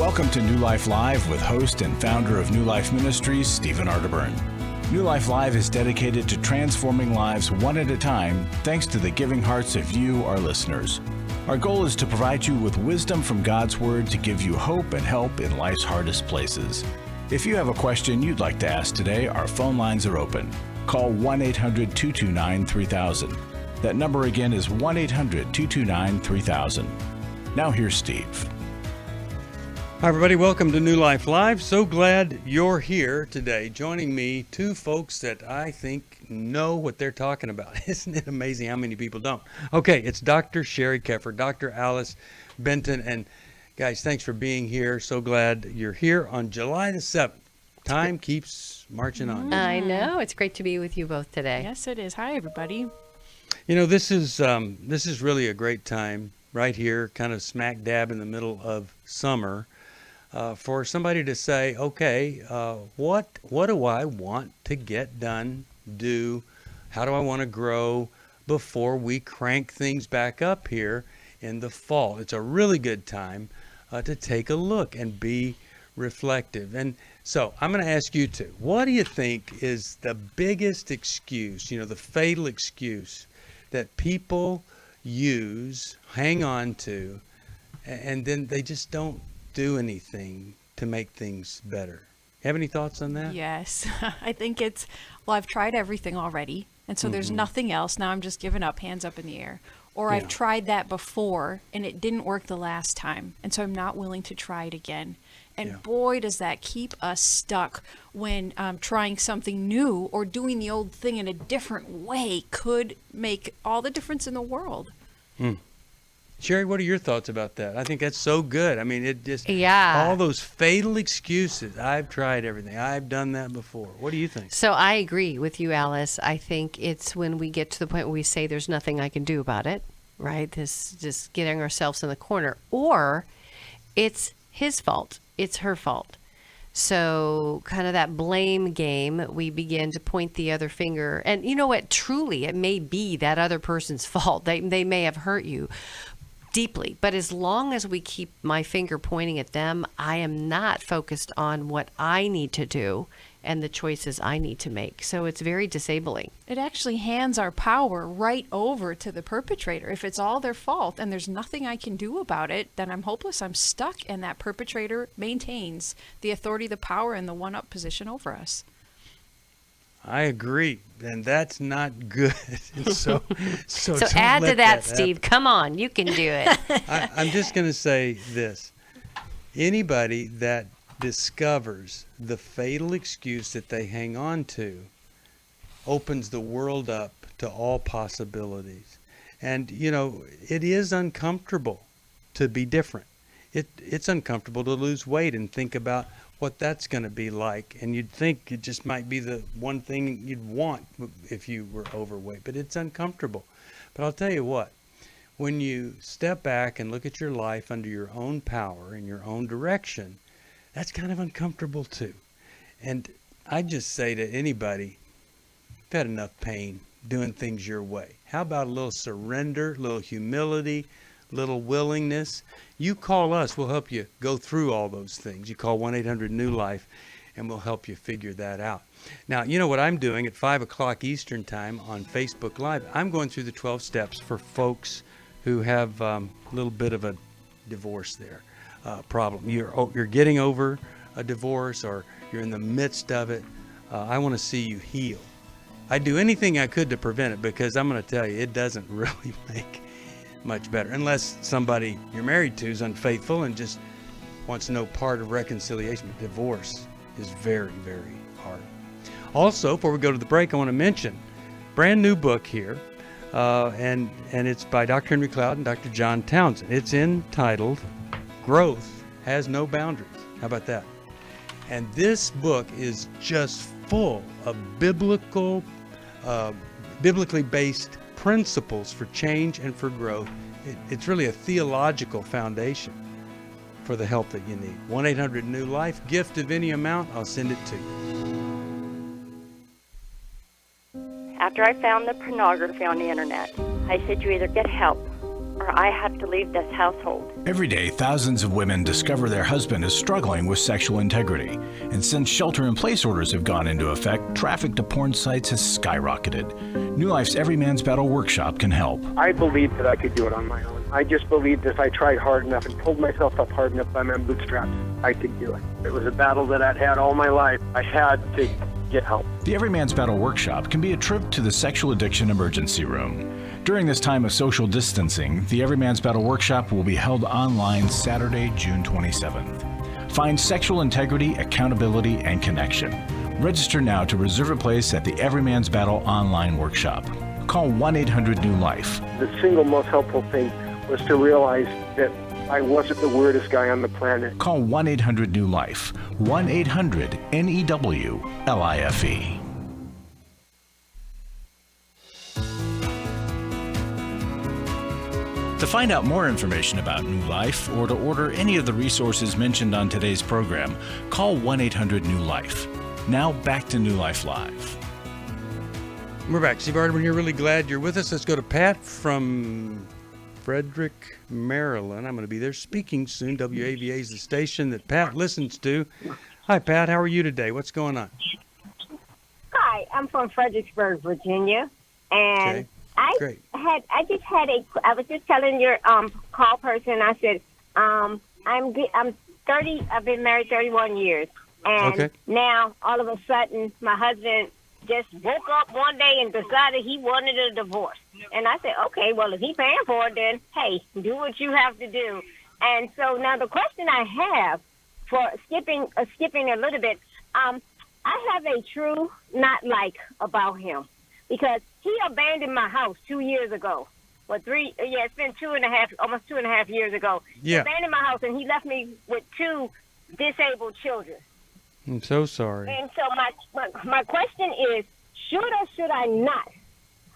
Welcome to New Life Live with host and founder of New Life Ministries, Stephen Arterburn. New Life Live is dedicated to transforming lives one at a time, thanks to the giving hearts of you, our listeners. Our goal is to provide you with wisdom from God's Word to give you hope and help in life's hardest places. If you have a question you'd like to ask today, our phone lines are open. Call 1-800-229-3000. That number again is 1-800-229-3000. Now here's Steve. Hi, everybody. Welcome to New Life Live. So glad you're here today. Joining me, two folks that I think know what they're talking about. Isn't it amazing how many people don't? Okay, it's Dr. Sheri Keffer, Dr. Alice Benton, and guys, thanks for being here. So glad you're here on July the 7th. Time keeps marching on. I know. It's great to be with you both today. Yes, it is. Hi, everybody. You know, this is really a great time right here, kind of smack dab in the middle of summer. For somebody to say, okay, what do I want to get done, do, how do I want to grow before we crank things back up here in the fall? It's a really good time to take a look and be reflective. And so I'm going to ask you two, what do you think is the biggest excuse, the fatal excuse that people use, hang on to, and then they just don't do anything to make things better? Have any thoughts on that? Yes. I think I've tried everything already, and so there's nothing else. Now I'm just giving up, hands up in the air. Or I've tried that before, and it didn't work the last time, and so I'm not willing to try it again. And boy, does that keep us stuck when trying something new or doing the old thing in a different way could make all the difference in the world. Sheri, what are your thoughts about that? I think that's so good. I mean, it just, all those fatal excuses. I've tried everything. I've done that before. What do you think? So I agree with you, Alice. I think it's when we get to the point where we say there's nothing I can do about it, right? This just getting ourselves in the corner. Or it's his fault. It's her fault. So kind of that blame game, we begin to point the other finger. And you know what? Truly, it may be that other person's fault. They may have hurt you deeply, but as long as we keep my finger pointing at them, I am not focused on what I need to do and the choices I need to make. So it's very disabling. It actually hands our power right over to the perpetrator. If it's all their fault and there's nothing I can do about it, then I'm hopeless, I'm stuck, and that perpetrator maintains the authority, the power, and the one-up position over us. I agree, and that's not good. So add to that, Steve. Come on, you can do it. I'm just going to say this. Anybody that discovers the fatal excuse that they hang on to opens the world up to all possibilities. And, it is uncomfortable to be different. It's uncomfortable to lose weight and think about what that's going to be like, and you'd think it just might be the one thing you'd want if you were overweight, but it's uncomfortable. But I'll tell you what, when you step back and look at your life under your own power and your own direction, that's kind of uncomfortable too. And I just say to anybody, you've had enough pain doing things your way. How about a little surrender, a little humility, little willingness? You call us, we'll help you go through all those things. You call 1-800-NEW-LIFE and we'll help you figure that out. Now, you know what I'm doing at 5 o'clock Eastern time on Facebook Live? I'm going through the 12 steps for folks who have a little bit of a divorce there problem. You're getting over a divorce, or you're in the midst of it. I want to see you heal. I'd do anything I could to prevent it, because I'm going to tell you, it doesn't really make much better unless somebody you're married to is unfaithful and just wants no part of reconciliation. Divorce is very, very hard. Also, before we go to the break, I want to mention brand new book here, and it's by Dr. Henry Cloud and Dr. John Townsend. It's entitled Growth Has No Boundaries. How about that? And this book is just full of biblically based principles for change and for growth. It's really a theological foundation for the help that you need. 1-800-NEW-LIFE, gift of any amount, I'll send it to you. After I found the pornography on the internet, I said, you either get help or I have to leave this household. Every day, thousands of women discover their husband is struggling with sexual integrity. And since shelter-in-place orders have gone into effect, traffic to porn sites has skyrocketed. New Life's Every Man's Battle workshop can help. I believed that I could do it on my own. I just believed if I tried hard enough and pulled myself up hard enough by my bootstraps, I could do it. It was a battle that I'd had all my life. I had to get help. The Every Man's Battle workshop can be a trip to the sexual addiction emergency room. During this time of social distancing, the Every Man's Battle workshop will be held online Saturday, June 27th. Find sexual integrity, accountability, and connection. Register now to reserve a place at the Every Man's Battle online workshop. Call 1-800-NEW-LIFE. The single most helpful thing was to realize that I wasn't the weirdest guy on the planet. Call 1-800-NEW-LIFE. 1-800-NEWLIFE. To find out more information about New Life or to order any of the resources mentioned on today's program, call 1-800-NEW-LIFE. Now back to New Life Live. We're back. Steve Arterburn here. Really glad you're with us. Let's go to Pat from Frederick, Maryland. I'm going to be there speaking soon. WAVA is the station that Pat listens to. Hi, Pat. How are you today? What's going on? Hi, I'm from Fredericksburg, Virginia, and Okay. I was just telling your call person. I said I'm 30. I've been married 31 years, and Okay. now all of a sudden my husband just woke up one day and decided he wanted a divorce. And I said, okay, well, if he's paying for it, then hey, do what you have to do. And so now the question I have for skipping a little bit, I have a true not like about him because he abandoned my house 2 years ago. Well, it's been almost 2.5 years ago. Yeah. He abandoned my house and he left me with 2 disabled children. I'm so sorry. And so my question is, should or should I not?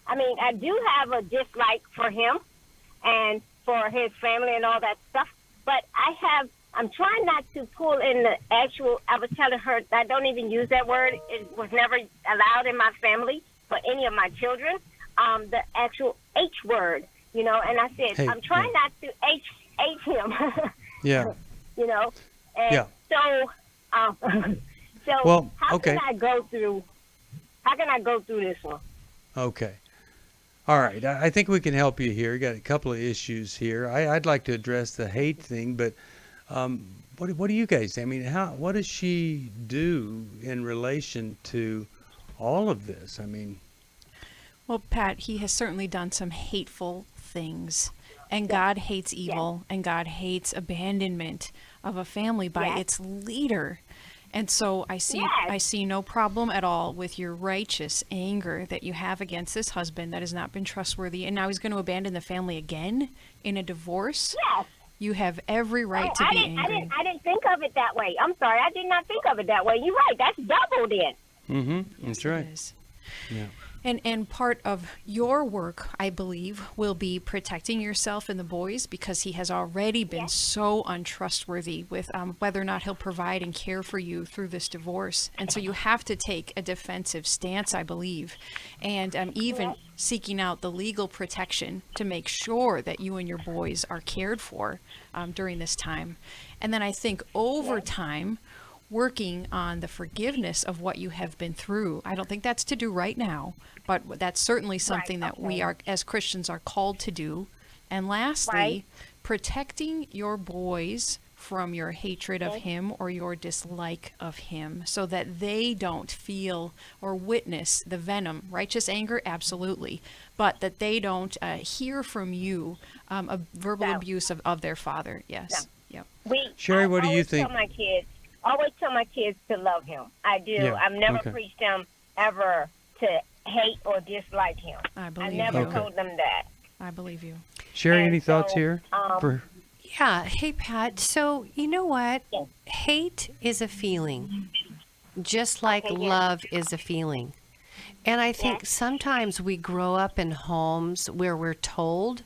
I mean, I do have a dislike for him and for his family and all that stuff, but I'm trying not to pull in the actual, I was telling her, I don't even use that word. It was never allowed in my family for any of my children, the actual H word, and I said, Hey, I'm trying not to H him, Yeah. and Yeah. so, Well, how okay. can I go through this one? Okay. All right. I think we can help you here. Got a couple of issues here. I'd like to address the hate thing, but what do you guys think? I mean, what does she do in relation to all of this? I mean, Well, Pat, he has certainly done some hateful things. And God hates evil, and God hates abandonment of a family by its leader. And so I see no problem at all with your righteous anger that you have against this husband that has not been trustworthy, and now he's going to abandon the family again in a divorce. Yes. You have every right to be angry. I didn't think of it that way. I'm sorry, I did not think of it that way. You're right. That's double then. mm-hmm. That's right. It is. Yeah. And part of your work, I believe, will be protecting yourself and the boys, because he has already been so untrustworthy with whether or not he'll provide and care for you through this divorce. And so you have to take a defensive stance, I believe, and even seeking out the legal protection to make sure that you and your boys are cared for during this time. And then I think over time, working on the forgiveness of what you have been through. I don't think that's to do right now, but that's certainly something that we are, as Christians, are called to do. And lastly, protecting your boys from your hatred of him or your dislike of him, so that they don't feel or witness the venom. Righteous anger, absolutely, but that they don't hear from you a verbal abuse of their father. Yes. No. Yep. Sheri, what do you think? Always tell my kids to love him. I do. Yeah, I've never okay. preached them ever to hate or dislike him. I believe I never you. told them that. I believe you. Sheri, And any thoughts so, here? Yeah. Hey, Pat. So, you know what? Yes. Hate is a feeling, just like love is a feeling. And I think sometimes we grow up in homes where we're told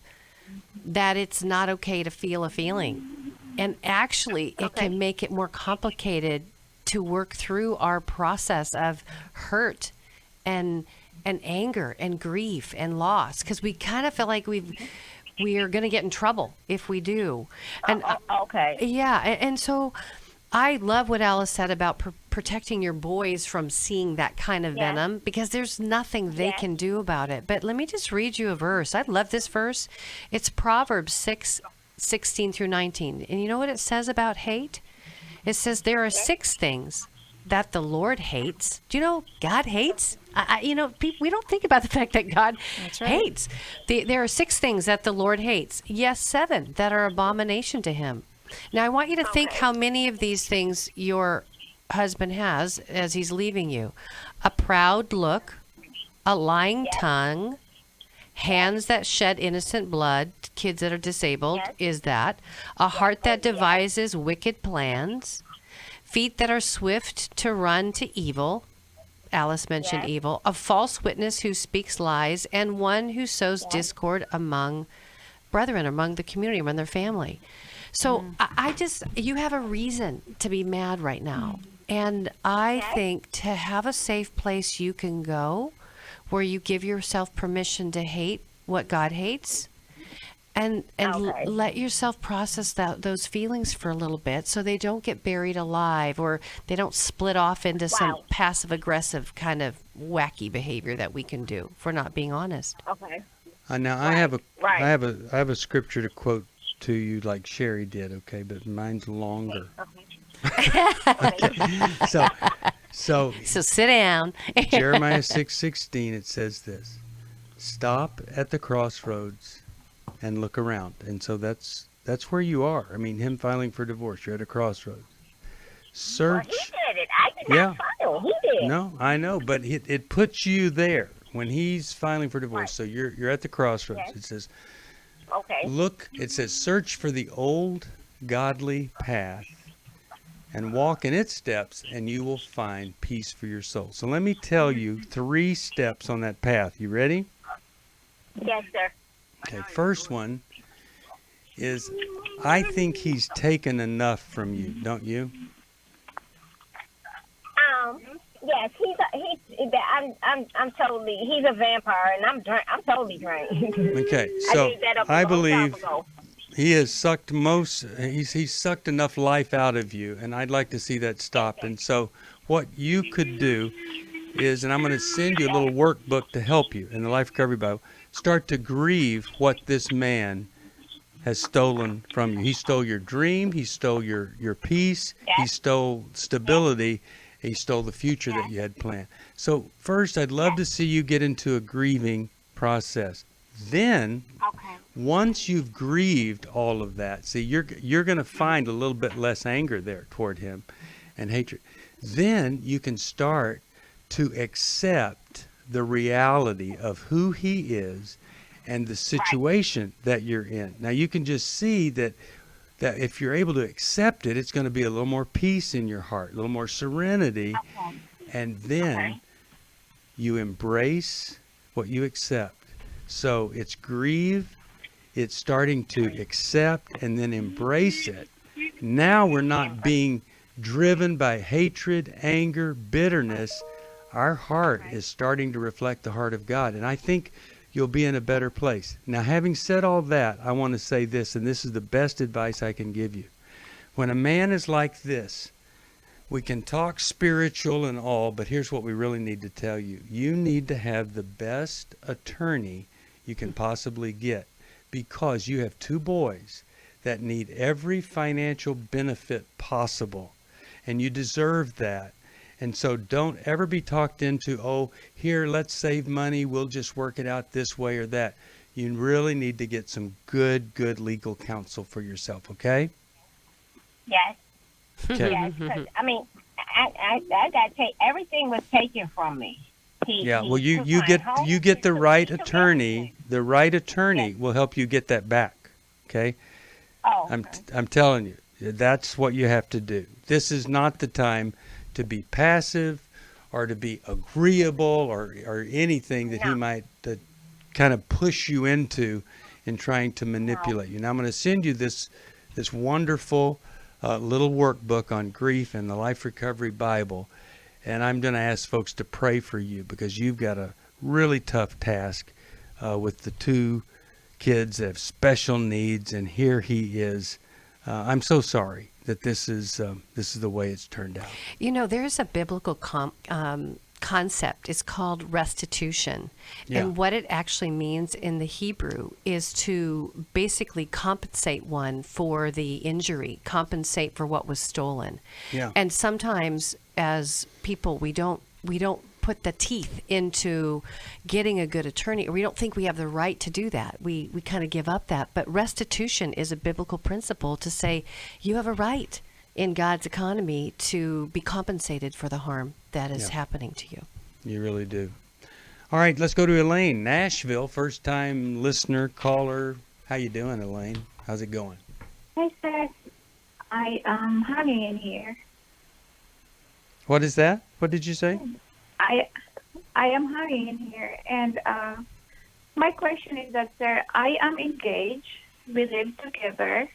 that it's not okay to feel a feeling. And actually, it can make it more complicated to work through our process of hurt and anger and grief and loss, because we kind of feel like we are going to get in trouble if we do. And Okay. yeah, and so I love what Alice said about protecting your boys from seeing that kind of venom, because there's nothing they can do about it. But let me just read you a verse. I love this verse. It's Proverbs 6:16 through 19. And you know what it says about hate? It says there are 6 things that the Lord hates. Do you know God hates? We don't think about the fact that God hates. There are 6 things that the Lord hates. Yes, 7 that are abomination to him. Now, I want you to think how many of these things your husband has as he's leaving you. A proud look, a lying tongue, hands that shed innocent blood, kids that are disabled, is that. A heart that devises wicked plans, feet that are swift to run to evil. Alice mentioned evil. A false witness who speaks lies, and one who sows discord among brethren, among the community, among their family. So you have a reason to be mad right now. And I think to have a safe place you can go where you give yourself permission to hate what God hates and let yourself process those feelings for a little bit so they don't get buried alive or they don't split off into some passive aggressive kind of wacky behavior that we can do if we're not being honest. Okay. Now I have a scripture to quote to you like Sheri did, okay, but mine's longer. So sit down. Jeremiah 6:16, it says this: stop at the crossroads and look around. And so that's where you are. I mean, him filing for divorce, you're at a crossroads. Search. Well, he did it. I did not file. He did. No, I know, but it puts you there when he's filing for divorce. So you're at the crossroads. Yes. It says, look, it says, search for the old godly path and walk in its steps, and you will find peace for your soul. So let me tell you 3 steps on that path. You ready? Yes, sir. Okay, first one is, I think he's taken enough from you, don't you? Yes, I'm totally, he's a vampire, and I'm totally drained. Okay, so I believe he has sucked he's sucked enough life out of you, and I'd like to see that stop. And so what you could do is, and I'm going to send you a little workbook to help you in the Life Recovery Bible, start to grieve what this man has stolen from you. He stole your dream, he stole your peace, he stole stability, he stole the future that you had planned. So first, I'd love to see you get into a grieving process. Then, once you've grieved all of that, see, you're going to find a little bit less anger there toward him and hatred. Then you can start to accept the reality of who he is and the situation that you're in. Now, you can just see that if you're able to accept it, it's going to be a little more peace in your heart, a little more serenity, and then you embrace what you accept. So it's grieve, it's starting to accept and then embrace it. Now we're not being driven by hatred, anger, bitterness. Our heart is starting to reflect the heart of God, and I think you'll be in a better place. Now, having said all that, I want to say this, and this is the best advice I can give you. When a man is like this, we can talk spiritual and all, but here's what we really need to tell you. You need to have the best attorney you can possibly get, because you have 2 boys that need every financial benefit possible, and you deserve that. And so don't ever be talked into, oh, here, let's save money, we'll just work it out this way or that. You really need to get some good legal counsel for yourself, okay? Yes. Okay. Yes, 'cause, I mean, I got to take, everything was taken from me. Well, you get the right attorney. The right attorney will help you get that back, okay? Oh, okay. I'm telling you, that's what you have to do. This is not the time to be passive or to be agreeable or anything that he might kind of push you into in trying to manipulate you. Now, I'm going to send you this wonderful little workbook on grief and the Life Recovery Bible, and I'm going to ask folks to pray for you because you've got a really tough task with the 2 kids that have special needs, and here he is. I'm so sorry that this is the way it's turned out. You know, there's a biblical concept. It's called restitution. Yeah. And what it actually means in the Hebrew is to basically compensate one for the injury, compensate for what was stolen. Yeah. And sometimes as people, we don't put the teeth into getting a good attorney, or we don't think we have the right to do that. We kind of give up that. But restitution is a biblical principle to say you have a right in God's economy to be compensated for the harm that is happening to you. You really do. All right, let's go to Elaine, Nashville, first-time listener, caller. How you doing, Elaine? How's it going? Hi, sir. I am hanging in here. What is that? What did you say? I am hanging in here, and my question is that, sir, I am engaged. We live together,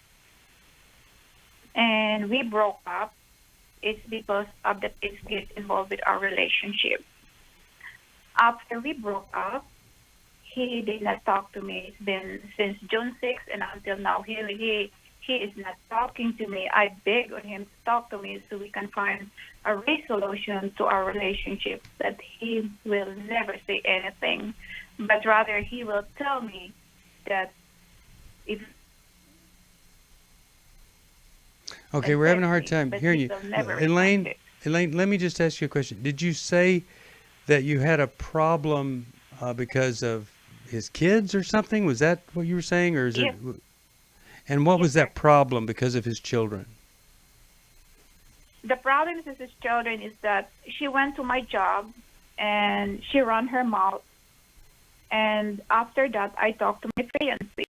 and we broke up. It's because of the kids get involved with our relationship. After we broke up, he did not talk to me. It's been since June 6th, and until now, he is not talking to me. I beg on him to talk to me so we can find a resolution to our relationship, that he will never say anything, but rather he will tell me that if... Okay, we're having a hard time but hearing he you. will never Elaine, respect Elaine, let me just ask you a question. Did you say that you had a problem because of his kids or something? Was that what you were saying, or is Yes. it? And what was that problem because of his children? The problem with his children is that she went to my job and she ran her mouth. And after that, I talked to my fiancé.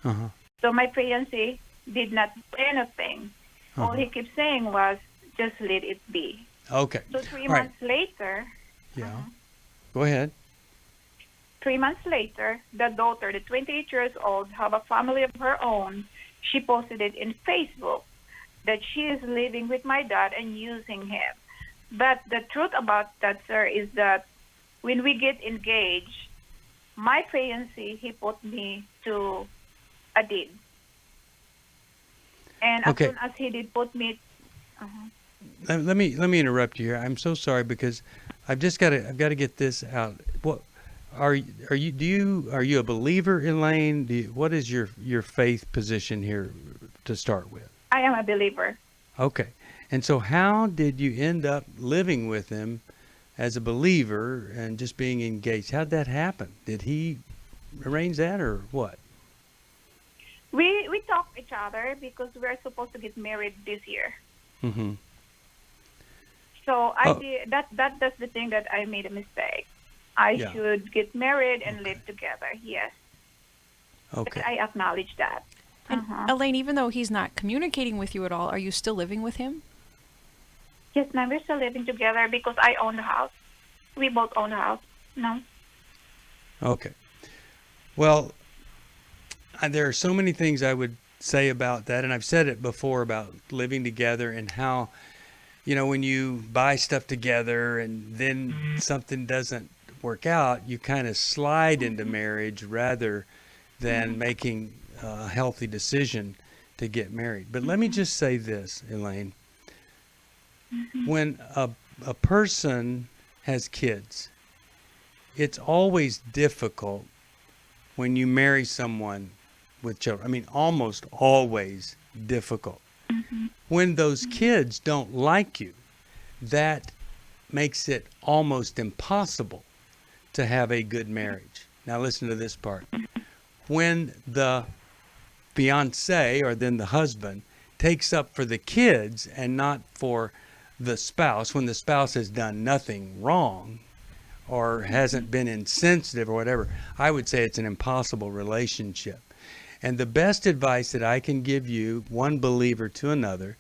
Uh-huh. So my fiancé did not do anything. All he kept saying was, just let it be. Okay. So 3 All right. months later, Yeah. Go ahead. 3 months later, the daughter, the 28 years old, have a family of her own. She posted it in Facebook that she is living with my dad and using him. But the truth about that, sir, is that when we get engaged, my fiancé, he put me to a deed. And Okay. as soon as he did put me... Let me interrupt you here. I'm so sorry because I've got to get this out. What are you a believer, Elaine? What is your faith position here to start with? I am a believer. Okay. And so how did you end up living with him as a believer and just being engaged? How'd that happen? Did he arrange that or what? We talk each other because we're supposed to get married this year. Mm-hmm. So that's the thing that I made a mistake. I should get married and live together. Yes. Okay. But I acknowledge that. And Elaine, even though he's not communicating with you at all, are you still living with him? Yes, ma'am. We're still living together because I own the house. We both own the house. No. Okay. Well, there are so many things I would say about that, and I've said it before about living together and how, when you buy stuff together and then something doesn't work out, you kind of slide into marriage rather than making a healthy decision to get married. But let me just say this, Elaine. When a person has kids, it's always difficult when you marry someone with children. I mean, almost always difficult. When those kids don't like you, that makes it almost impossible to have a good marriage. Now listen to this part. When the fiancé, or then the husband, takes up for the kids and not for the spouse, when the spouse has done nothing wrong or hasn't been insensitive or whatever, I would say it's an impossible relationship. And the best advice that I can give you, one believer to another,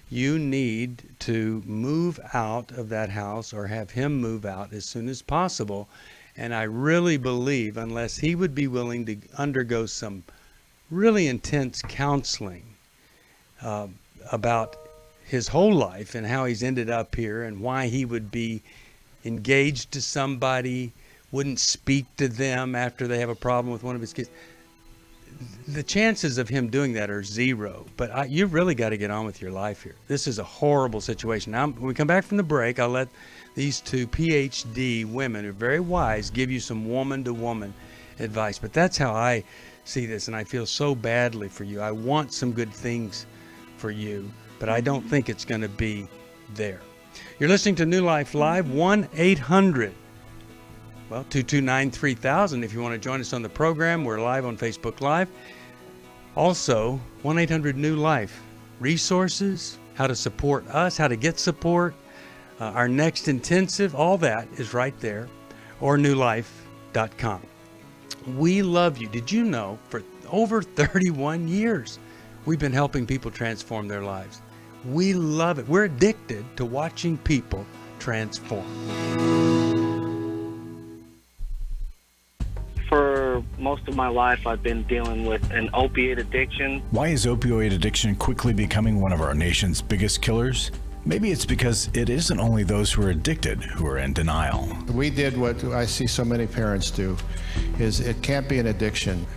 you need to move out of that house or have him move out as soon as possible. And I really believe, unless he would be willing to undergo some really intense counseling about his whole life and how he's ended up here and why he would be engaged to somebody, wouldn't speak to them after they have a problem with one of his kids. the chances of him doing that are zero. But you've really got to get on with your life here. This is a horrible situation. Now, when we come back from the break, I'll let these two PhD women who are very wise give you some woman-to-woman advice. But that's how I see this, and I feel so badly for you. I want some good things for you, but I don't think it's going to be there. You're listening to New Life Live, 1-800. Well, 229-3000 if you want to join us on the program. We're live on Facebook Live. Also, 1-800-NEW-LIFE. Resources, how to support us, how to get support, our next intensive, all that is right there, or newlife.com. We love you. Did you know for over 31 years we've been helping people transform their lives? We love it. We're addicted to watching people transform. For most of my life, I've been dealing with an opiate addiction. Why is opioid addiction quickly becoming one of our nation's biggest killers? Maybe it's because it isn't only those who are addicted who are in denial. We did what I see so many parents do, is it can't be an addiction.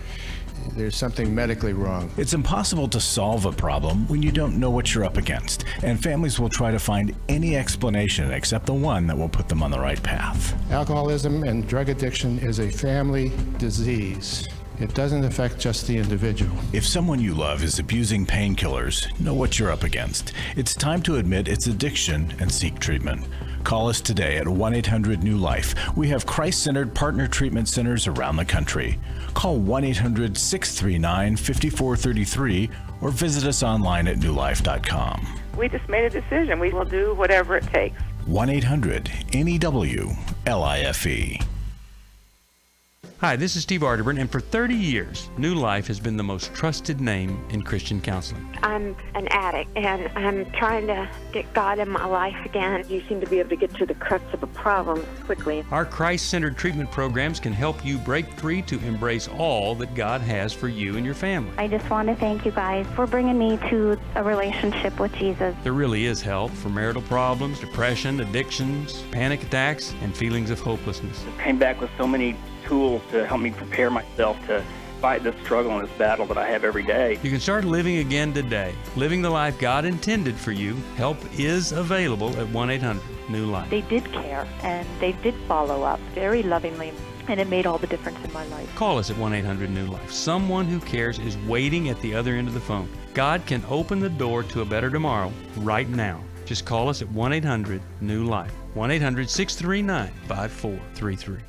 There's something medically wrong. It's impossible to solve a problem when you don't know what you're up against, and families will try to find any explanation except the one that will put them on the right path. Alcoholism and drug addiction is a family disease. It doesn't affect just the individual. If someone you love is abusing painkillers, know what you're up against. It's time to admit it's addiction and seek treatment. Call us today at 1-800-NEW-LIFE. We have Christ-centered partner treatment centers around the country. Call 1-800-639-5433 or visit us online at newlife.com. We just made a decision. We will do whatever it takes. 1-800-NEW-LIFE. Hi, this is Steve Arterburn, and for 30 years, New Life has been the most trusted name in Christian counseling. I'm an addict, and I'm trying to get God in my life again. You seem to be able to get to the crux of a problem quickly. Our Christ-centered treatment programs can help you break free to embrace all that God has for you and your family. I just want to thank you guys for bringing me to a relationship with Jesus. There really is help for marital problems, depression, addictions, panic attacks, and feelings of hopelessness. I came back with so many tools to help me prepare myself to fight this struggle and this battle that I have every day. You can start living again today, living the life God intended for you. Help is available at 1-800-NEW-LIFE. They did care, and they did follow up very lovingly, and it made all the difference in my life. Call us at 1-800-NEW-LIFE. Someone who cares is waiting at the other end of the phone. God can open the door to a better tomorrow right now. Just call us at 1-800-NEW-LIFE. 1-800-639-5433.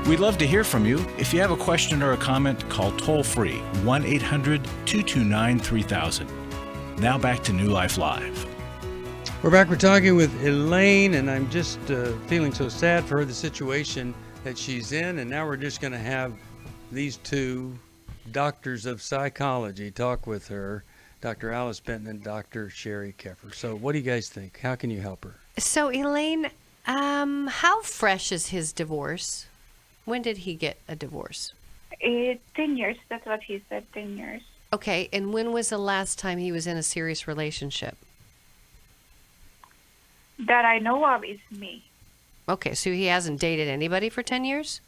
We'd love to hear from you. If you have a question or a comment, call toll-free 1-800-229-3000. Now back to New Life Live. We're back. We're talking with Elaine, and I'm just feeling so sad for her, the situation that she's in. And now we're just going to have these two doctors of psychology talk with her, Dr. Alice Benton and Dr. Sheri Keffer. So what do you guys think? How can you help her? So, Elaine, how fresh is his divorce? When did he get a divorce? 10 years. That's what he said, 10 years. Okay, and when was the last time he was in a serious relationship? That I know of is me. Okay, so he hasn't dated anybody for 10 years?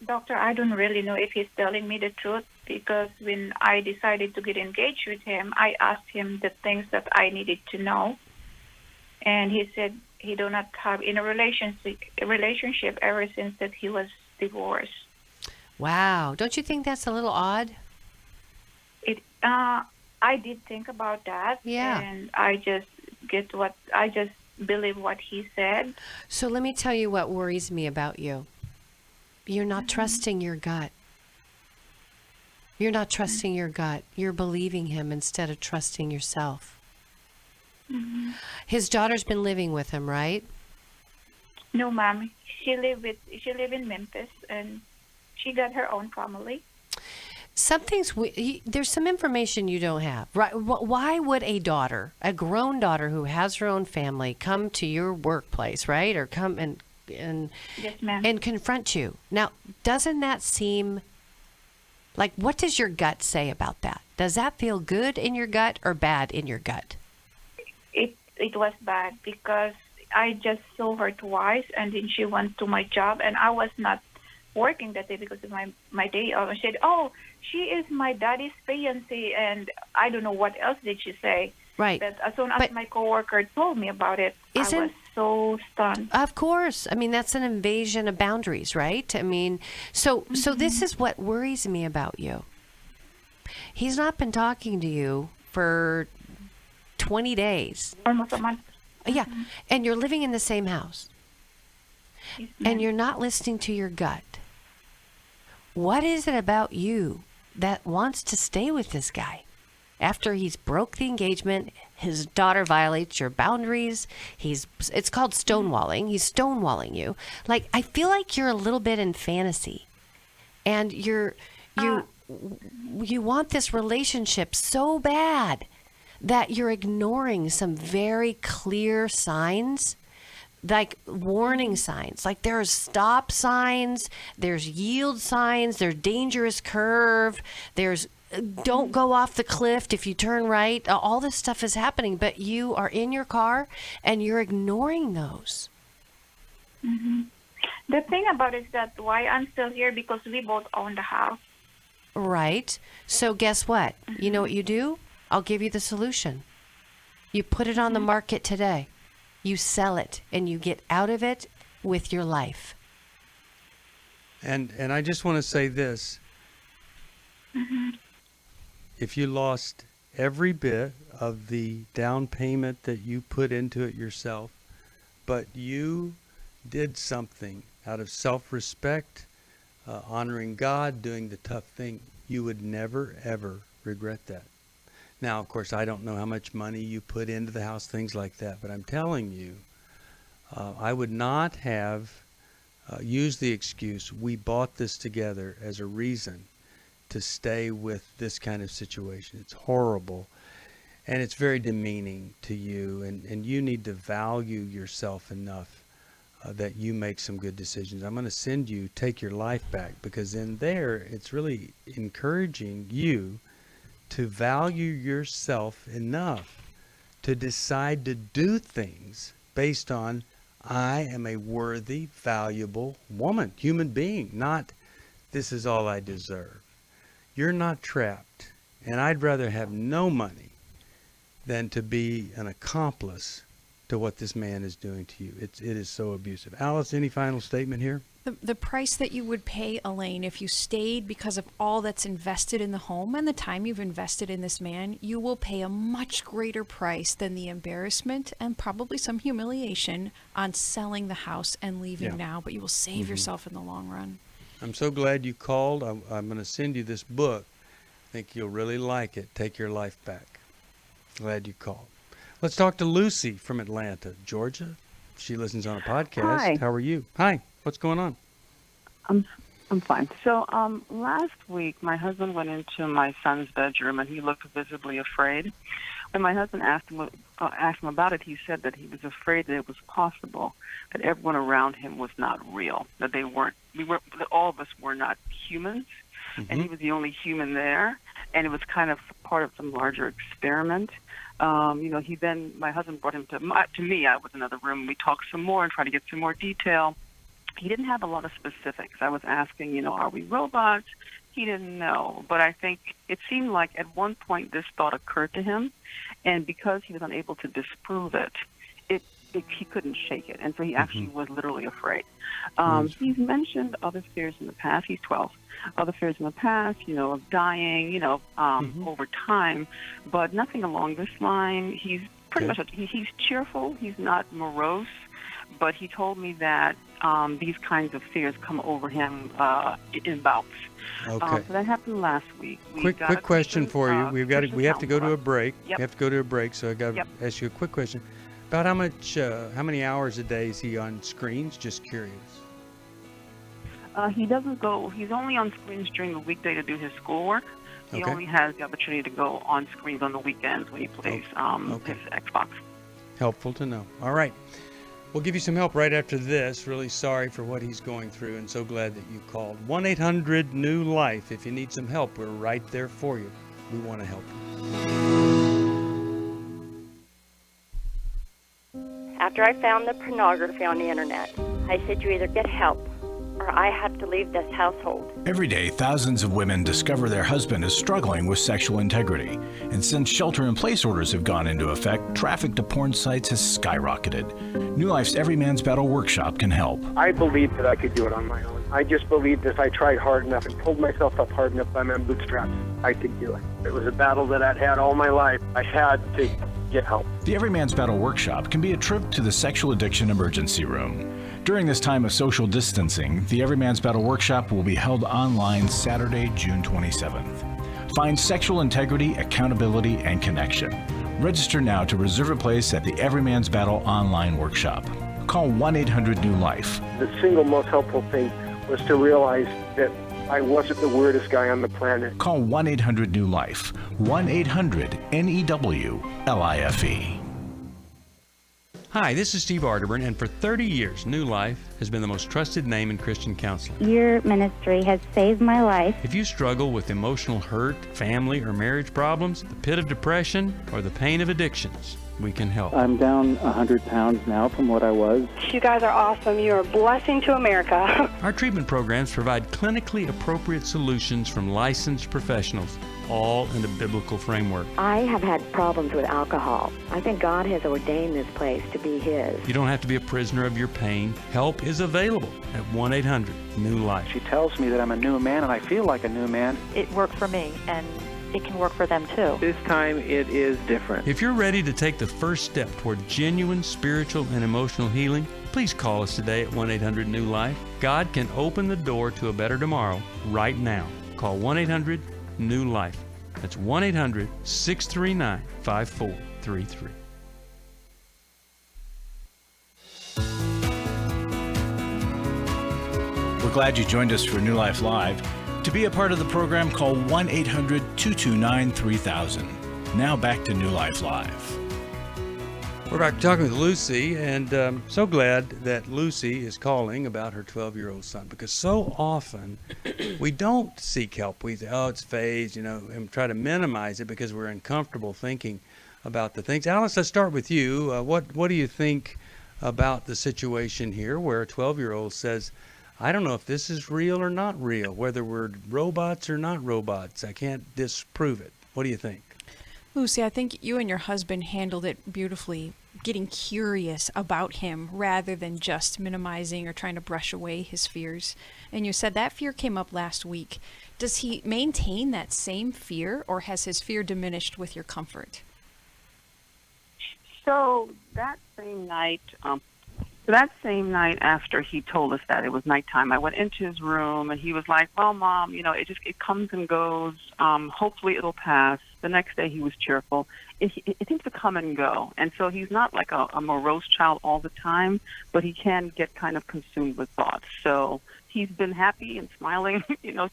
Doctor, I don't really know if he's telling me the truth, because when I decided to get engaged with him, I asked him the things that I needed to know. And he said he do not have in a relationship ever since that he was divorced. Wow. Don't you think that's a little odd? I did think about that. Yeah. And I just believe what he said. So let me tell you what worries me about you. You're not trusting your gut. You're not trusting your gut. You're believing him instead of trusting yourself. Mm-hmm. His daughter's been living with him, right? No, ma'am. She live in Memphis, and she got her own family. There's some information you don't have, right? Why would a grown daughter who has her own family, come to your workplace, right, or come and yes, ma'am, and confront you? Now, doesn't that seem like, what does your gut say about that? Does that feel good in your gut or bad in your gut? It was bad, because I just saw her twice, and then she went to my job, and I was not working that day because of my day off. She said, "Oh, she is my daddy's fiancée," and I don't know what else did she say. Right. But as soon as my coworker told me about it, I was so stunned. Of course. I mean, that's an invasion of boundaries, right? I mean, so this is what worries me about you. He's not been talking to you for 20 days. Almost a month. Yeah. And you're living in the same house. Yes, and you're not listening to your gut. What is it about you that wants to stay with this guy? After he's broke the engagement, his daughter violates your boundaries. It's called stonewalling. He's stonewalling you. Like, I feel like you're a little bit in fantasy, and you want this relationship so bad that you're ignoring some very clear signs, like warning signs. Like, there's stop signs, there's yield signs, there's dangerous curve, there's don't go off the cliff if you turn right. All this stuff is happening, but you are in your car and you're ignoring those. Mm-hmm. The thing about it is that why I'm still here, because we both own the house. Right. So guess what? You know what you do? I'll give you the solution. You put it on the market today. You sell it and you get out of it with your life. And I just want to say this. Mm-hmm. If you lost every bit of the down payment that you put into it yourself, but you did something out of self-respect, honoring God, doing the tough thing, you would never, ever regret that. Now, of course, I don't know how much money you put into the house, things like that, but I'm telling you, I would not have used the excuse, we bought this together, as a reason to stay with this kind of situation. It's horrible, and it's very demeaning to you, and you need to value yourself enough that you make some good decisions. I'm going to send you Take Your Life Back, because in there it's really encouraging you to value yourself enough to decide to do things based on, I am a worthy, valuable woman, human being, not this is all I deserve. You're not trapped, and I'd rather have no money than to be an accomplice to what this man is doing to you. It is so abusive. Alice, any final statement here? The price that you would pay, Elaine, if you stayed because of all that's invested in the home and the time you've invested in this man, you will pay a much greater price than the embarrassment and probably some humiliation on selling the house and leaving now, but you will save yourself in the long run. I'm so glad you called. I'm going to send you this book. I think you'll really like it. Take Your Life Back. Glad you called. Let's talk to Lucy from Atlanta, Georgia. She listens on a podcast. Hi. How are you? Hi. What's going on? I'm fine. So last week, my husband went into my son's bedroom, and he looked visibly afraid. When my husband asked him about it, he said that he was afraid that it was possible that everyone around him was not real, that that all of us were not humans, and he was the only human there, and it was kind of part of some larger experiment. My husband brought him to me. I was in another room. We talked some more and tried to get some more detail. He didn't have a lot of specifics. I was asking, are we robots? He didn't know. But I think it seemed like at one point this thought occurred to him, and because he was unable to disprove it, he couldn't shake it. And so he actually was literally afraid. He's mentioned other fears in the past. He's 12. Other fears in the past, of dying, over time, but nothing along this line. He's pretty much, he's cheerful. He's not morose, but he told me that these kinds of fears come over him in bouts. Okay. So that happened last week. Quick question for you. We have to go to a break. Yep. We have to go to a break, so I got to ask you a quick question. About how many hours a day is he on screens? Just curious. He doesn't go. He's only on screens during the weekday to do his schoolwork. He only has the opportunity to go on screens on the weekends when he plays his Xbox. Helpful to know. All right. We'll give you some help right after this. Really sorry for what he's going through, and so glad that you called. 1-800-NEW-LIFE. If you need some help, we're right there for you. We want to help you. After I found the pornography on the internet, I said you either get help or I have to leave this household. Every day, thousands of women discover their husband is struggling with sexual integrity. And since shelter-in-place orders have gone into effect, traffic to porn sites has skyrocketed. New Life's Every Man's Battle Workshop can help. I believed that I could do it on my own. I just believed if I tried hard enough and pulled myself up hard enough by my bootstraps, I could do it. It was a battle that I'd had all my life. I had to get help. The Every Man's Battle Workshop can be a trip to the sexual addiction emergency room. During this time of social distancing, the Every Man's Battle Workshop will be held online Saturday, June 27th. Find sexual integrity, accountability, and connection. Register now to reserve a place at the Every Man's Battle online workshop. Call 1-800-NEW-LIFE. The single most helpful thing was to realize that I wasn't the weirdest guy on the planet. Call 1-800-NEW-LIFE. 1-800-NEWLIFE. Hi, this is Steve Arterburn, and for 30 years, New Life has been the most trusted name in Christian counseling. Your ministry has saved my life. If you struggle with emotional hurt, family or marriage problems, the pit of depression, or the pain of addictions, we can help. I'm down 100 pounds now from what I was. You guys are awesome. You're a blessing to America. Our treatment programs provide clinically appropriate solutions from licensed professionals, all in a biblical framework. I have had problems with alcohol. I think God has ordained this place to be His. You don't have to be a prisoner of your pain. Help is available at 1-800-NEW-LIFE. She tells me that I'm a new man, and I feel like a new man. It worked for me, and it can work for them too. This time it is different. If you're ready to take the first step toward genuine spiritual and emotional healing, please call us today at 1-800-NEW-LIFE. God can open the door to a better tomorrow right now. Call 1-800-NEW-LIFE. That's 1-800-639-5433. We're glad you joined us for New Life Live. To be a part of the program, call 1-800-229-3000. Now back to New Life Live. We're back talking with Lucy, and so glad that Lucy is calling about her 12-year-old son, because so often we don't seek help. We say, oh, it's phase, and try to minimize it because we're uncomfortable thinking about the things. Alice, let's start with you. What do you think about the situation here where a 12-year-old says, I don't know if this is real or not real, whether we're robots or not robots. I can't disprove it. What do you think? Lucy, I think you and your husband handled it beautifully, getting curious about him rather than just minimizing or trying to brush away his fears. And you said that fear came up last week. Does he maintain that same fear, or has his fear diminished with your comfort? So that same night after he told us that it was nighttime, I went into his room and he was like, well, Mom, it comes and goes. Hopefully it'll pass. The next day he was cheerful. It seems to come and go. And so he's not like a morose child all the time, but he can get kind of consumed with thoughts. So he's been happy and smiling,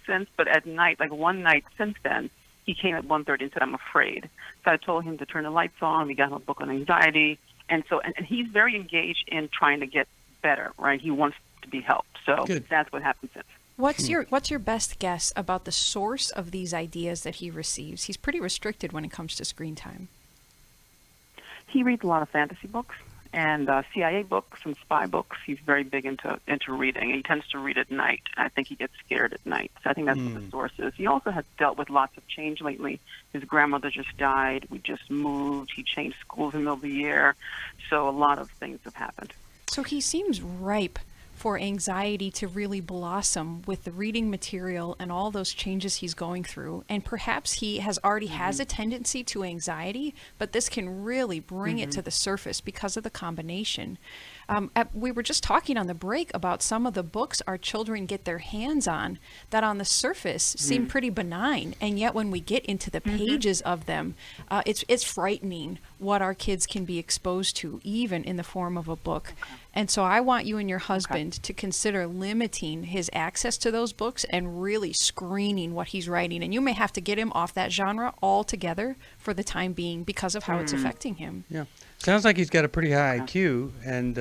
since, but at night, like one night since then, he came at 1:30 and said, I'm afraid. So I told him to turn the lights on. We got him a book on anxiety. And so, and he's very engaged in trying to get better, right? He wants to be helped. So That's what happens since. What's your best guess about the source of these ideas that he receives? He's pretty restricted when it comes to screen time. He reads a lot of fantasy books and CIA books and spy books. He's very big into reading. He tends to read at night. I think he gets scared at night. So I think that's what the source is. He also has dealt with lots of change lately. His grandmother just died. We just moved. He changed schools in the middle of the year. So a lot of things have happened. So he seems ripe for anxiety to really blossom with the reading material and all those changes he's going through. And perhaps he already has a tendency to anxiety, but this can really bring it to the surface because of the combination. We were just talking on the break about some of the books our children get their hands on that on the surface seem pretty benign, and yet when we get into the pages of them, it's frightening what our kids can be exposed to, even in the form of a book. And so I want you and your husband to consider limiting his access to those books and really screening what he's writing. And you may have to get him off that genre altogether for the time being because of how it's affecting him. Yeah. Sounds like he's got a pretty high IQ, and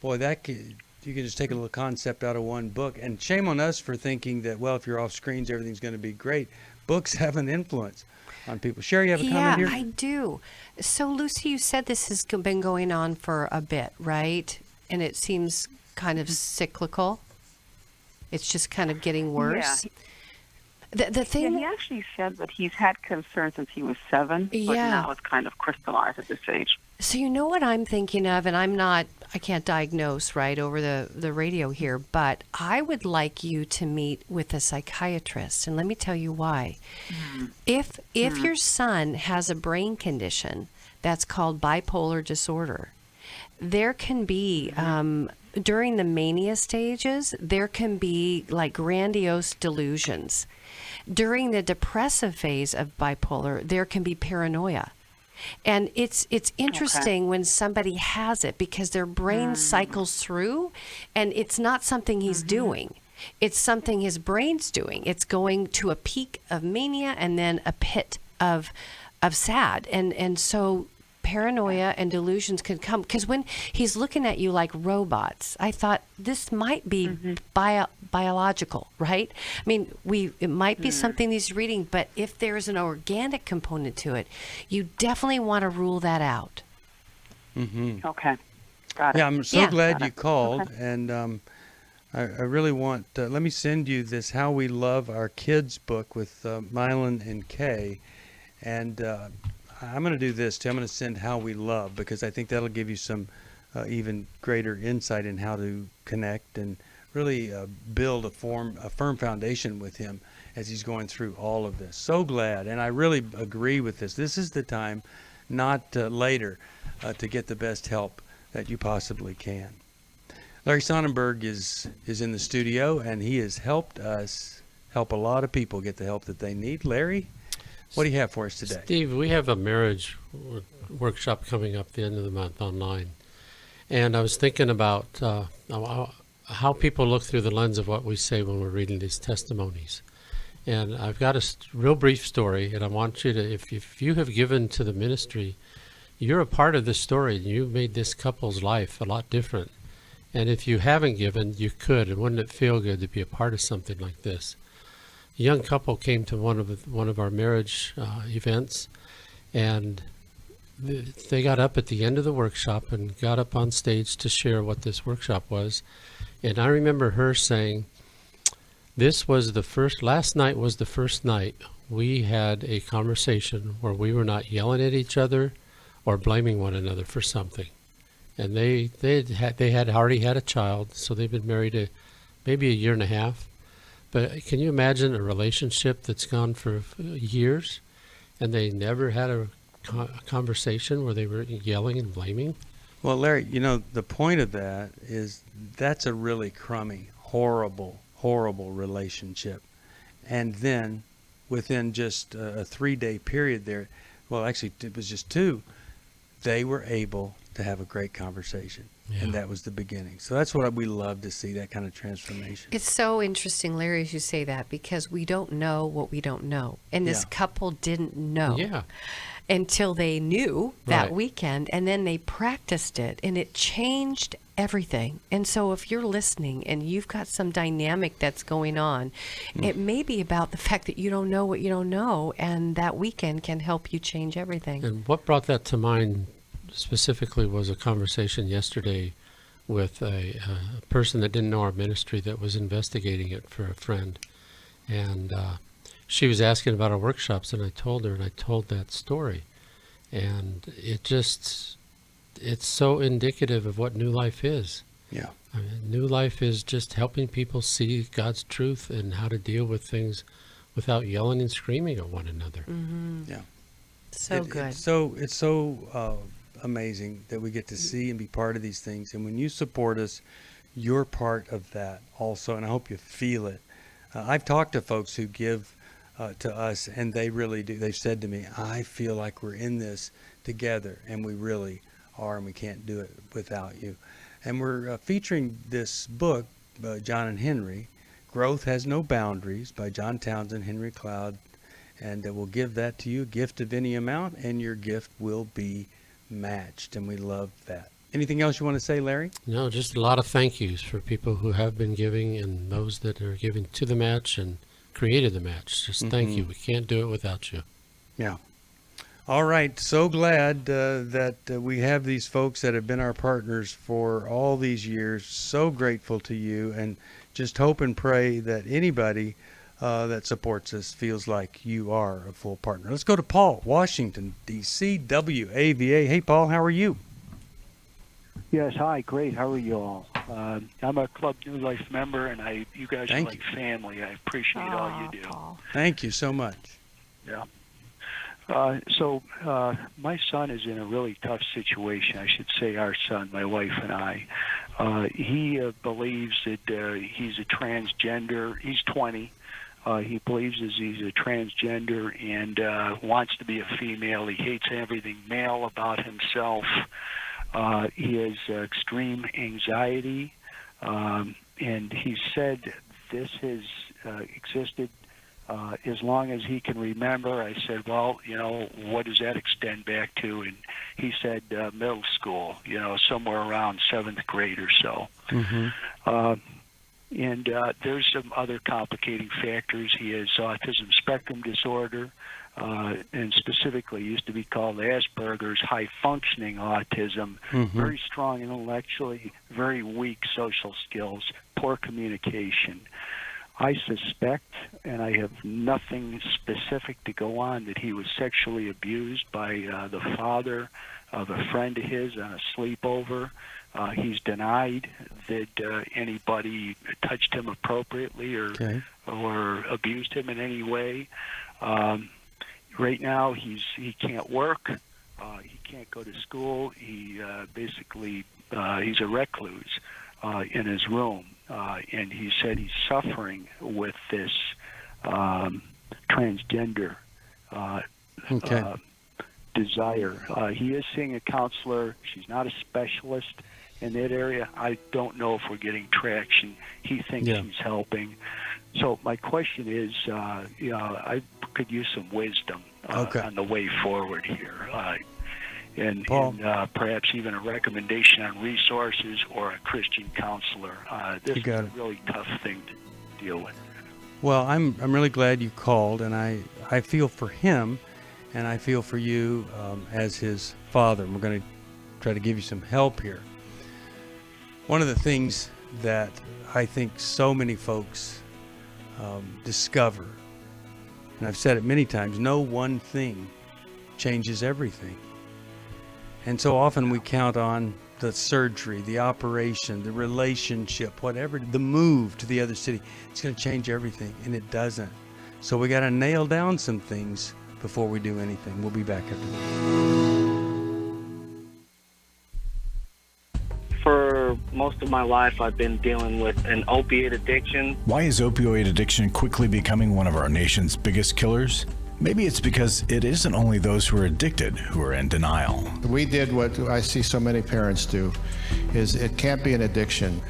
boy, you can just take a little concept out of one book. And shame on us for thinking that, well, if you're off screens, everything's going to be great. Books have an influence. on people. Sheri, you have a comment here? Yeah, I do. So, Lucy, you said this has been going on for a bit, right? And it seems kind of cyclical. It's just kind of getting worse. Yeah. The thing. Yeah, he actually said that he's had concerns since he was 7, but Yeah. now it's kind of crystallized at this age. So you know what I'm thinking of, and I can't diagnose right over the radio here, but I would like you to meet with a psychiatrist, and let me tell you why. If your son has a brain condition that's called bipolar disorder, there can be during the mania stages, there can be like grandiose delusions. During the depressive phase of bipolar, there can be paranoia. And it's interesting when somebody has it because their brain cycles through, and it's not something he's doing. It's something his brain's doing. It's going to a peak of mania and then a pit of sad. And so paranoia and delusions can come because when he's looking at you like robots, I thought this might be biological, right? I mean, it might be something he's reading, but if there's an organic component to it, you definitely want to rule that out. Mm-hmm. Okay. Got it. Yeah, I'm so glad Got you it. called, Okay. and I really want. Let me send you this "How We Love Our Kids" book with Mylan and Kay, and I'm going to do this too. I'm going to send "How We Love" because I think that'll give you some even greater insight in how to connect and really build a firm foundation with him as he's going through all of this. So glad, and I really agree with this. This is the time, not later, to get the best help that you possibly can. Larry Sonnenberg is in the studio, and he has helped us help a lot of people get the help that they need. Larry, what do you have for us today? Steve, we have a marriage workshop coming up the end of the month online. And I was thinking about how people look through the lens of what we say when we're reading these testimonies. And I've got a real brief story, and I want you to, if you have given to the ministry, you're a part of this story, and you've made this couple's life a lot different. And if you haven't given, you could, and wouldn't it feel good to be a part of something like this? A young couple came to one of our marriage events, and they got up at the end of the workshop and got up on stage to share what this workshop was. And I remember her saying, last night was the first night we had a conversation where we were not yelling at each other or blaming one another for something. And they had already had a child, so they've been married maybe a year and a half. But can you imagine a relationship that's gone for years and they never had a conversation where they were yelling and blaming? Well, Larry, the point of that is that's a really crummy, horrible relationship. And then within just a 3-day period there, well, actually it was just 2, they were able to have a great conversation. Yeah. And that was the beginning. So that's what we love to see, that kind of transformation. It's so interesting, Larry, as you say that, because we don't know what we don't know. And this couple didn't know until they knew that weekend, and then they practiced it, and it changed everything. And so if you're listening and you've got some dynamic that's going on, it may be about the fact that you don't know what you don't know, and that weekend can help you change everything. And what brought that to mind specifically was a conversation yesterday with a person that didn't know our ministry that was investigating it for a friend. And she was asking about our workshops, and I told her, and I told that story. And it's so indicative of what New Life is. Yeah. I mean, New Life is just helping people see God's truth and how to deal with things without yelling and screaming at one another. Mm-hmm. Yeah. So good. It's so amazing that we get to see and be part of these things. And when you support us, you're part of that also. And I hope you feel it. I've talked to folks who give to us, and they really do. They've said to me, I feel like we're in this together, and we really are, and we can't do it without you. And we're featuring this book, John and Henry, Growth Has No Boundaries, by John Townsend, Henry Cloud. And we'll give that to you, a gift of any amount, and your gift will be matched. And we love that. Anything else you want to say, Larry? No, just a lot of thank yous for people who have been giving and those that are giving to the match and created the match. Just thank you. We can't do it without you. Yeah. All right. So glad that we have these folks that have been our partners for all these years. So grateful to you, and just hope and pray that anybody that supports us feels like you are a full partner. Let's go to Paul, Washington, D.C., WAVA. Hey, Paul, how are you? Yes, hi, great. How are you all? I'm a Club New Life member, and you guys are like family. I appreciate all you do. Paul. Thank you so much. Yeah. So my son is in a really tough situation. I should say our son, my wife and I. He believes that he's a transgender. He's 20. He believes that he's a transgender and wants to be a female. He hates everything male about himself. He has extreme anxiety, and he said this has existed as long as he can remember. I said, well, what does that extend back to? And he said middle school, somewhere around 7th grade or so. Mm-hmm. And there's some other complicating factors. He has autism spectrum disorder, and specifically used to be called Asperger's, high-functioning autism, very strong intellectually, very weak social skills, poor communication. I suspect, and I have nothing specific to go on, that he was sexually abused by the father of a friend of his on a sleepover. He's denied that anybody touched him appropriately or abused him in any way. Right now, he can't work. He can't go to school. He basically he's a recluse in his room, and he said he's suffering with this transgender desire. He is seeing a counselor. She's not a specialist in that area. I don't know if we're getting traction. He thinks he's helping. So my question is, I could use some wisdom on the way forward here, and perhaps even a recommendation on resources or a Christian counselor. This is a really tough thing to deal with. Well, I'm really glad you called, and I feel for him, and I feel for you as his father. We're going to try to give you some help here. One of the things that I think so many folks discover, and I've said it many times, no one thing changes everything. And so often we count on the surgery, the operation, the relationship, whatever, the move to the other city. It's going to change everything, and it doesn't. So we got to nail down some things before we do anything. We'll be back after this. For most of my life, I've been dealing with an opiate addiction. Why is opioid addiction quickly becoming one of our nation's biggest killers? Maybe it's because it isn't only those who are addicted who are in denial. We did what I see so many parents do, is it can't be an addiction.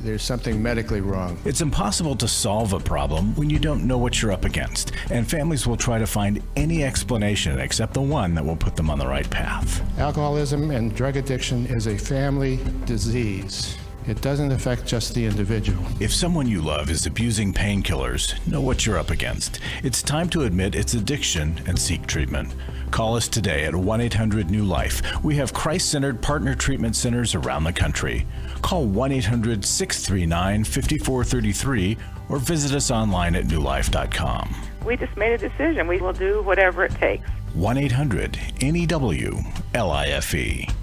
There's something medically wrong. It's impossible to solve a problem when you don't know what you're up against, and families will try to find any explanation except the one that will put them on the right path. Alcoholism and drug addiction is a family disease. It doesn't affect just the individual. If someone you love is abusing painkillers, know what you're up against. It's time to admit it's addiction and seek treatment. Call us today at 1-800-NEW-LIFE. We have Christ-centered partner treatment centers around the country. Call 1-800-639-5433 or visit us online at newlife.com. We just made a decision. We will do whatever it takes. 1-800-NEW-LIFE.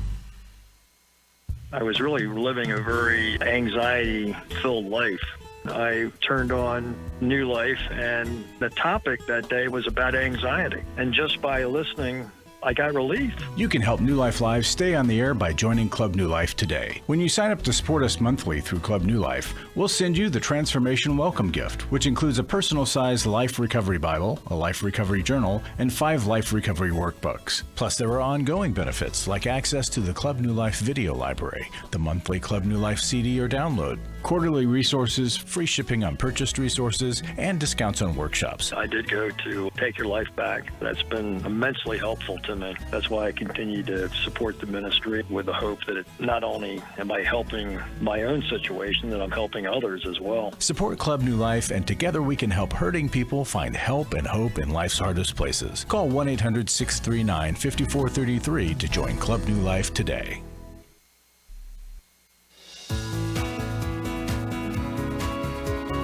I was really living a very anxiety-filled life. I turned on New Life, and the topic that day was about anxiety. And just by listening, I got relief. You can help New Life Live stay on the air by joining Club New Life today. When you sign up to support us monthly through Club New Life, we'll send you the Transformation Welcome Gift, which includes a personal-sized Life Recovery Bible, a Life Recovery Journal, and 5 Life Recovery Workbooks. Plus, there are ongoing benefits like access to the Club New Life video library, the monthly Club New Life CD or download, quarterly resources, free shipping on purchased resources, and discounts on workshops. I did go to Take Your Life Back. That's been immensely helpful to me. That's why I continue to support the ministry with the hope that not only am I helping my own situation, that I'm helping others as well. Support Club New Life, and together we can help hurting people find help and hope in life's hardest places. Call 1-800-639-5433 to join Club New Life today.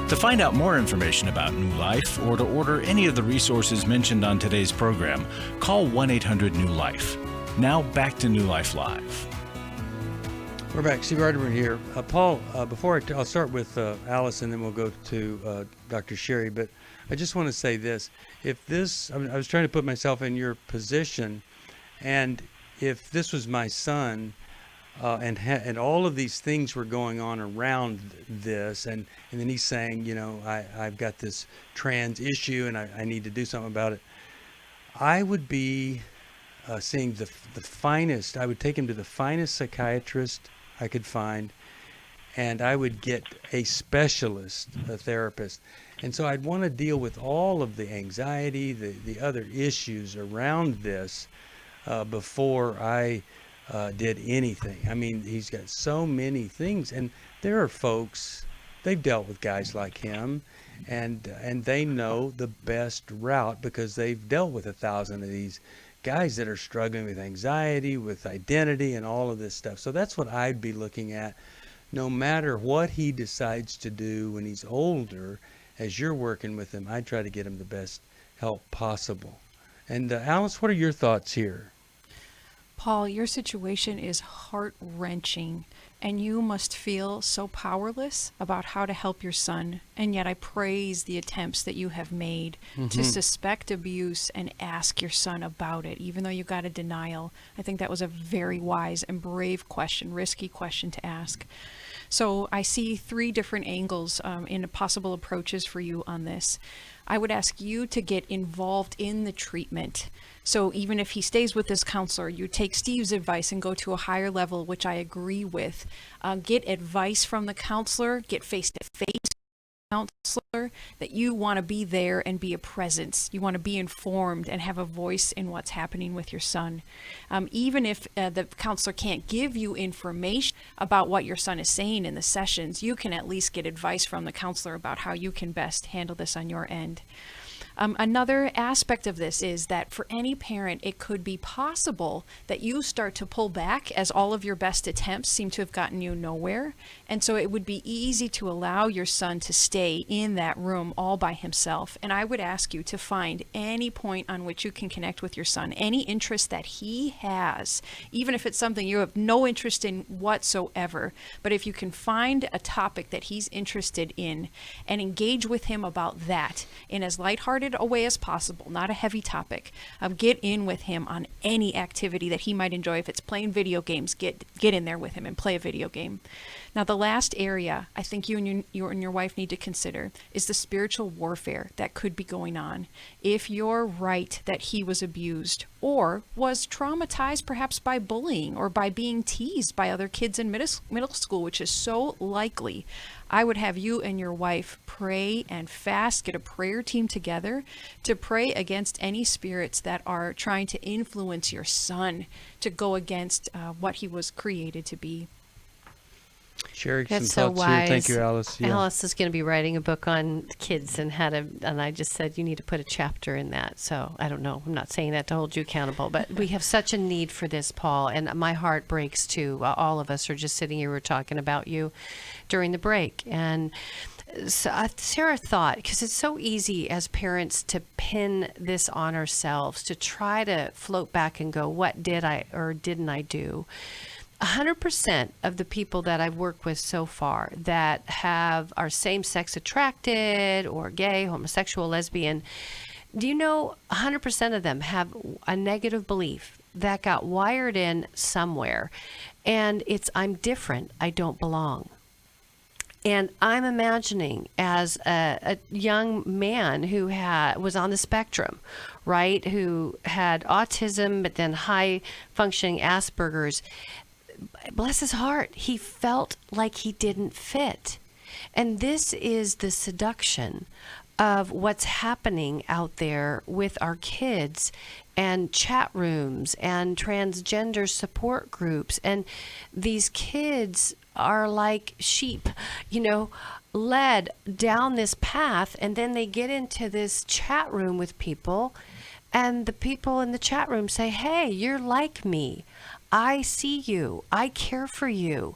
To find out more information about New Life or to order any of the resources mentioned on today's program, call 1-800-NEW-LIFE. Now back to New Life Live. We're back. Steve Arterburn here. Paul, before I'll start with Alice and then we'll go to Dr. Sheri, but I just want to say this. I was trying to put myself in your position, and if this was my son, and all of these things were going on around this, and then he's saying, I've got this trans issue and I need to do something about it. I would be seeing the finest. I would take him to the finest psychiatrist I could find, and I would get a specialist, a therapist. And so I'd want to deal with all of the anxiety, the other issues around this before I did anything. I mean, he's got so many things, and there are folks, they've dealt with guys like him, and they know the best route because they've dealt with 1,000 of these guys that are struggling with anxiety, with identity, and all of this stuff. So that's what I'd be looking at. No matter what he decides to do when he's older, as you're working with him, I'd try to get him the best help possible. And Alice, what are your thoughts here? Paul, your situation is heart-wrenching, and you must feel so powerless about how to help your son. And yet I praise the attempts that you have made to suspect abuse and ask your son about it, even though you got a denial. I think that was a very wise and brave question, risky question to ask. So I see 3 different angles in possible approaches for you on this. I would ask you to get involved in the treatment. So even if he stays with this counselor, you take Steve's advice and go to a higher level, which I agree with. Get advice from the counselor, get face-to-face counselor, that you want to be there and be a presence. You want to be informed and have a voice in what's happening with your son. Even if the counselor can't give you information about what your son is saying in the sessions, you can at least get advice from the counselor about how you can best handle this on your end. Another aspect of this is that for any parent, it could be possible that you start to pull back as all of your best attempts seem to have gotten you nowhere. And so it would be easy to allow your son to stay in that room all by himself. And I would ask you to find any point on which you can connect with your son, any interest that he has, even if it's something you have no interest in whatsoever. But if you can find a topic that he's interested in and engage with him about that in as lighthearted a way as possible, not a heavy topic. Get in with him on any activity that he might enjoy. If it's playing video games, get in there with him and play a video game. Now, the last area I think you and your wife need to consider is the spiritual warfare that could be going on. If you're right that he was abused or was traumatized perhaps by bullying or by being teased by other kids in middle school, which is so likely, I would have you and your wife pray and fast, get a prayer team together to pray against any spirits that are trying to influence your son to go against what he was created to be. Sheri, That's some so thoughts wise. here. Thank you, Alice. Yeah. Alice is going to be writing a book on kids and and I just said you need to put a chapter in that. So I don't know. I'm not saying that to hold you accountable, but we have such a need for this, Paul, and my heart breaks too. All of us are just sitting here. We're talking about you during the break, and so, Sarah thought, because it's so easy as parents to pin this on ourselves, to try to float back and go, what did I or didn't I do? 100% of the people that I've worked with so far that are same-sex attracted or gay, homosexual, lesbian, do you know 100% of them have a negative belief that got wired in somewhere, and it's I'm different, I don't belong. And I'm imagining as a young man who was on the spectrum, right, who had autism but then high-functioning Asperger's, bless his heart, he felt like he didn't fit. And this is the seduction of what's happening out there with our kids and chat rooms and transgender support groups. And these kids are like sheep, led down this path, and then they get into this chat room with people, and the people in the chat room say, hey, you're like me. I see you. I care for you.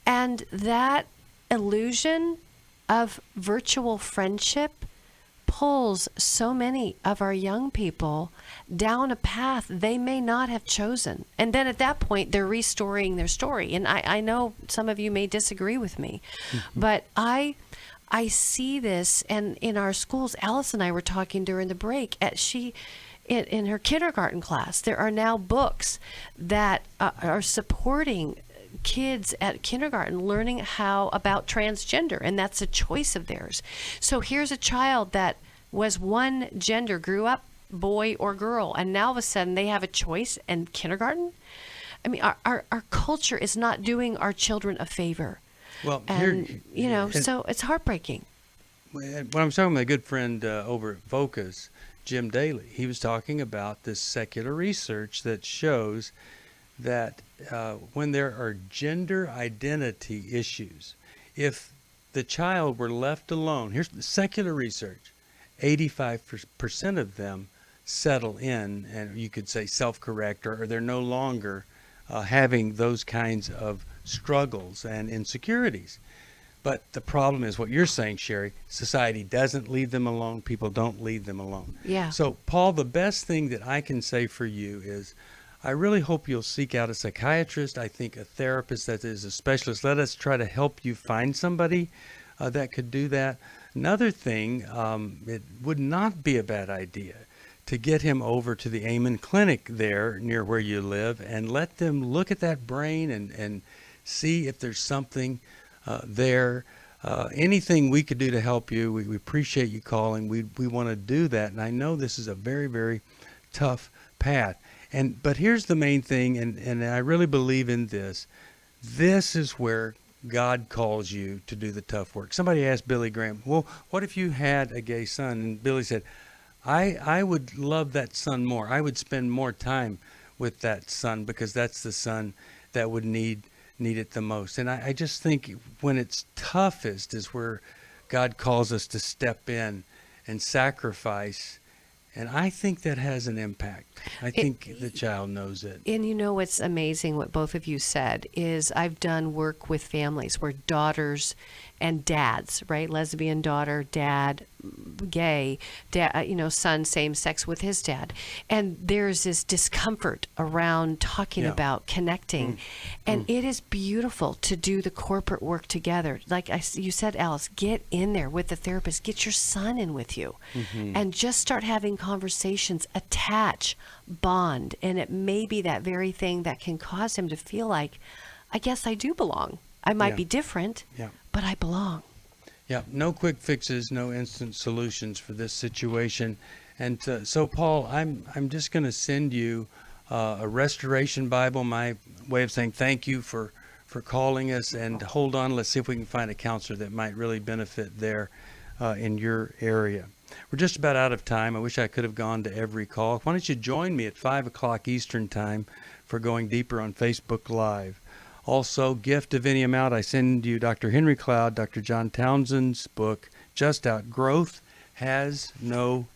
And that illusion of virtual friendship pulls so many of our young people down a path they may not have chosen. And then at that point, they're restoring their story. And I know some of you may disagree with me, but I see this, and in our schools, Alice and I were talking during the break, in her kindergarten class, there are now books that are supporting kids at kindergarten learning about transgender, and that's a choice of theirs. So here's a child that was one gender, grew up boy or girl, and now all of a sudden they have a choice in kindergarten. I mean, our culture is not doing our children a favor. Well, and so it's heartbreaking. When I'm talking with a good friend over at Focus, Jim Daly, he was talking about this secular research that shows that when there are gender identity issues, if the child were left alone, here's the secular research, 85% of them settle in, and you could say self-correct, or they're no longer having those kinds of struggles and insecurities. But the problem is what you're saying, Sheri, society doesn't leave them alone. People don't leave them alone. Yeah. So, Paul, the best thing that I can say for you is I really hope you'll seek out a psychiatrist, I think a therapist that is a specialist. Let us try to help you find somebody that could do that. Another thing, it would not be a bad idea to get him over to the Amen Clinic there near where you live and let them look at that brain and see if there's something there. Anything we could do to help you, we appreciate you calling. We want to do that. And I know this is a very, very tough path. But here's the main thing, and I really believe in this. This is where God calls you to do the tough work. Somebody asked Billy Graham, well, what if you had a gay son? And Billy said, I would love that son more. I would spend more time with that son because that's the son that would need it the most. And I just think when it's toughest is where God calls us to step in and sacrifice. And I think that has an impact. I think the child knows it. And what's amazing, what both of you said, is I've done work with families where daughters and dads, right? Lesbian daughter, dad, gay, dad, son, same sex with his dad. And there's this discomfort around talking about connecting. And it is beautiful to do the corporate work together. Like you said, Alice, get in there with the therapist, get your son in with you, and just start having conversations, attach, bond. And it may be that very thing that can cause him to feel like, I guess I do belong. I might be different, but I belong. Yeah, no quick fixes, no instant solutions for this situation. And so, Paul, I'm just going to send you a Restoration Bible, my way of saying thank you for calling us. And hold on, let's see if we can find a counselor that might really benefit there in your area. We're just about out of time. I wish I could have gone to every call. Why don't you join me at 5 o'clock Eastern Time for Going Deeper on Facebook Live. Also, gift of any amount, I send you Dr. Henry Cloud, Dr. John Townsend's book, Just Out. Growth Has No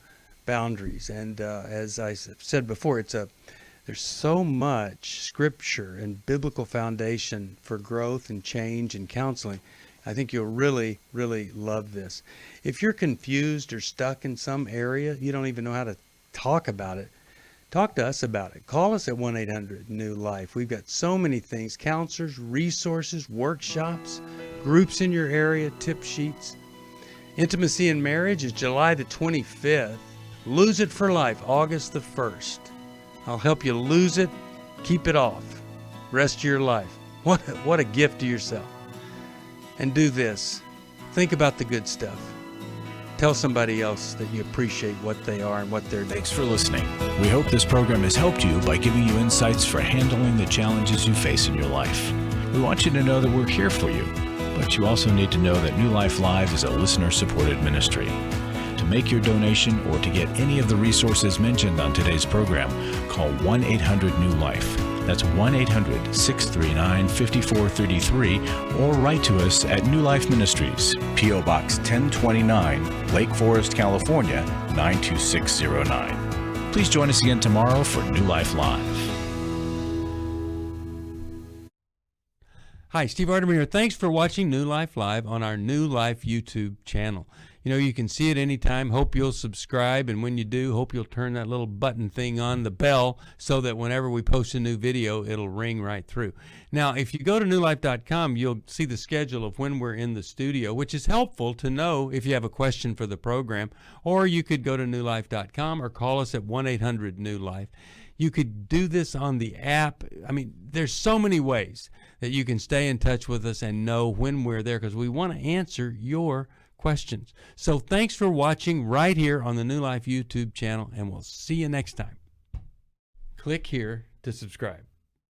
Boundaries. And as I said before, there's so much scripture and biblical foundation for growth and change and counseling. I think you'll really, really love this. If you're confused or stuck in some area, you don't even know how to talk about it, talk to us about it. Call us at 1-800-NEW-LIFE. We've got so many things, counselors, resources, workshops, groups in your area, tip sheets. Intimacy in Marriage is July the 25th. Lose It for Life, August the 1st. I'll help you lose it, keep it off, rest of your life. What a gift to yourself. And do this. Think about the good stuff. Tell somebody else that you appreciate what they are and what they're doing. Thanks for listening. We hope this program has helped you by giving you insights for handling the challenges you face in your life. We want you to know that we're here for you, but you also need to know that New Life Live is a listener-supported ministry. To make your donation or to get any of the resources mentioned on today's program, call 1-800-NEW-LIFE. That's 1-800-639-5433, or write to us at New Life Ministries, P.O. Box 1029, Lake Forest, California, 92609. Please join us again tomorrow for New Life Live. Hi, Steve Arterburn here. Thanks for watching New Life Live on our New Life YouTube channel. You know, you can see it anytime. Hope you'll subscribe, and when you do, hope you'll turn that little button thing on, the bell, so that whenever we post a new video, it'll ring right through. Now, if you go to newlife.com, you'll see the schedule of when we're in the studio, which is helpful to know if you have a question for the program, or you could go to newlife.com or call us at 1-800-NEW-LIFE. You could do this on the app. I mean, there's so many ways that you can stay in touch with us and know when we're there, because we want to answer your questions. So thanks for watching right here on the New Life YouTube channel, and we'll see you next time. Click here to subscribe.